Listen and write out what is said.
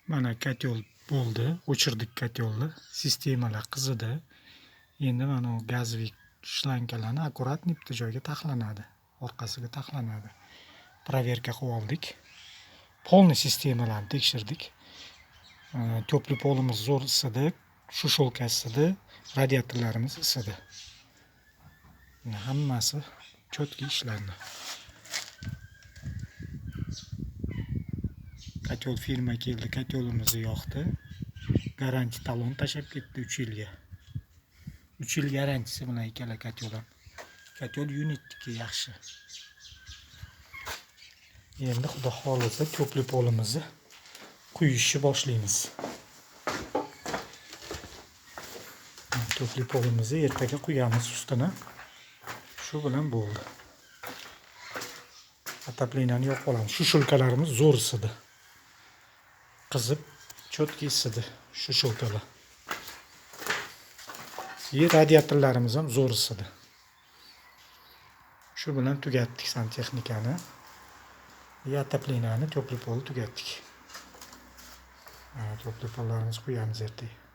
Mana kotel bo'ldi. O'chirdik kotelni. Sistemalar qizidi. Endi mana bu gazvik shlankalarni akkurat bitta joyga taxlanadi. Orqasiga taxlanadi. Proverka qilib oldik. Polni sistemalarni tekshirdik. To'pli polimiz zo'r isidi, shusholka isidi, radiatorlarimiz isidi. Hammasi cho'tki ishlandi. Kotel firma keldi, kotelimizni yoqdi. Garanti talon tashab ketdi 3 yilga. 3 yil garantisi bilan ikkala kotel ham. Kotel unitniki yaxshi. Endi xudo xolisa to'pli polimizni quyishni boshlaymiz. To'pli polimizni ertaga quyamiz ustini. Shu bilan bo'ldi. Otopleniyani yo'q qilamiz. Shusholkalarimiz zo'r isidi. Qizib, cho'tki isidi shusholkalar. Radiatorlarimiz ham zo'r isidi. Shu bilan tugatdik santexnikani. Otopleniyani to'pli polni tugatdik. To'pli pollarimizni quyamiz ertaga.